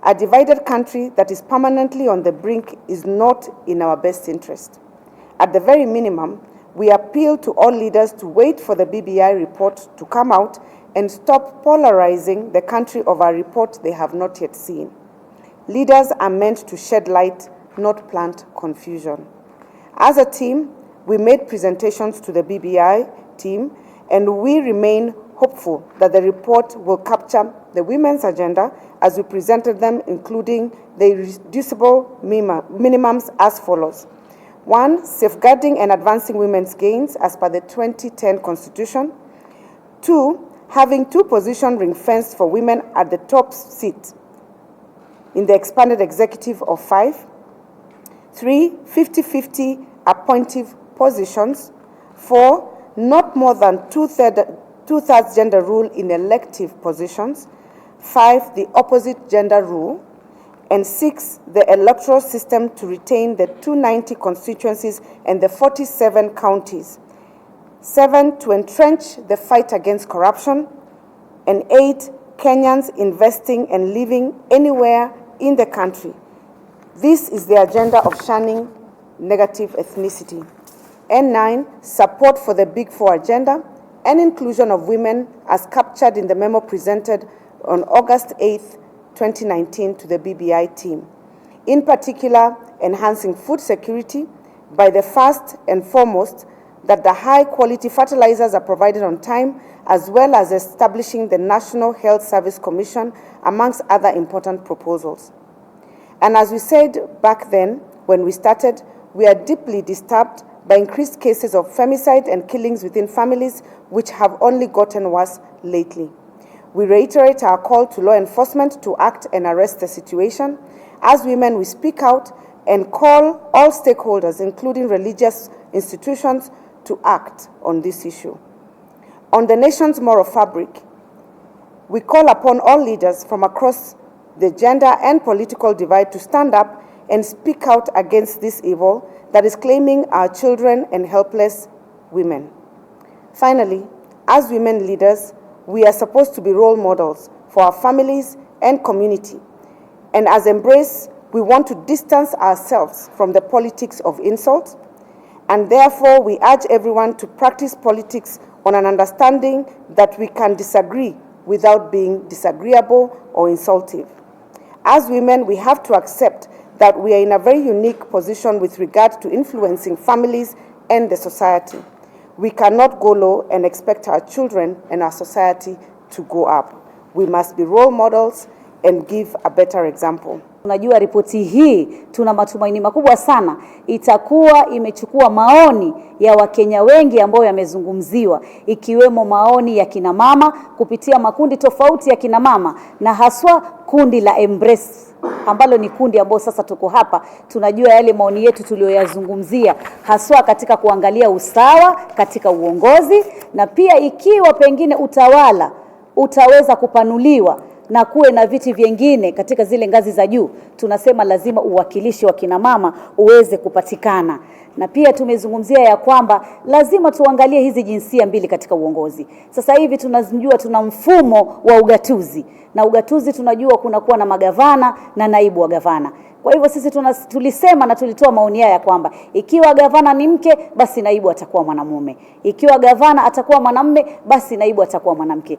A divided country that is permanently on the brink is not in our best interest. At the very minimum, we appeal to all leaders to wait for the BBI report to come out and stop polarizing the country of a report they have not yet seen. Leaders are meant to shed light, not plant confusion. As a team, we made presentations to the BBI team, and we remain hopeful that the report will capture the women's agenda as we presented them, including the irreducible minimums as follows. 1, safeguarding and advancing women's gains as per the 2010 Constitution. 2, having 2 positions ring-fenced for women at the top seat in the expanded executive of 5. 3, 50-50 appointive positions. 4, not more than two-thirds gender rule in elective positions. 5, the opposite gender rule. And 6, the electoral system to retain the 290 constituencies and the 47 counties. 7, to entrench the fight against corruption. And 8, Kenyans investing and living anywhere in the country. This is the agenda of shunning negative ethnicity. And 9, support for the Big Four agenda and inclusion of women as captured in the memo presented on August 8, 2019 to the BBI team. In particular, enhancing food security by the first and foremost that the high-quality fertilizers are provided on time, as well as establishing the National Health Service Commission, amongst other important proposals. And as we said back then, when we started, we are deeply disturbed by increased cases of femicide and killings within families, which have only gotten worse lately. We reiterate our call to law enforcement to act and arrest the situation. As women, we speak out and call all stakeholders, including religious institutions, to act on this issue. On the nation's moral fabric, we call upon all leaders from across the gender and political divide to stand up and speak out against this evil that is claiming our children and helpless women. Finally, as women leaders, we are supposed to be role models for our families and community. And as Embrace, we want to distance ourselves from the politics of insult. And therefore, we urge everyone to practice politics on an understanding that we can disagree without being disagreeable or insultive. As women, we have to accept that we are in a very unique position with regard to influencing families and the society. We cannot go low and expect our children and our society to go up. We must be role models and give a better example. Unajua ripoti hii tuna matumaini makubwa sana itakuwa imechukua maoni ya Wakenya wengi ambao yamezungumziwa, ikiwemo maoni ya kina mama kupitia makundi tofauti ya kina mama, na haswa kundi la Embrace ambalo ni kundi ambao sasa tuko hapa. Tunajua yale maoni yetu tuliyoyazungumzia haswa katika kuangalia usawa katika uongozi, na pia ikiwa pengine utawala utaweza kupanuliwa na kuwe na viti vingine katika zile ngazi za juu, tunasema lazima uwakilishi wa kina mama uweze kupatikana. Na pia tumezungumzia ya kwamba lazima tuangalie hizi jinsia mbili katika uongozi. Sasa hivi tunajua tuna mfumo wa ugatuzi, na ugatuzi tunajua kunakuwa na magavana na naibu wa gavana. Kwa hivyo sisi tulisema na tulitoa maoni ya kwamba ikiwa gavana ni mke, basi naibu atakuwa mwanamume. Ikiwa gavana atakuwa mwanamume, basi naibu atakuwa mwanamke.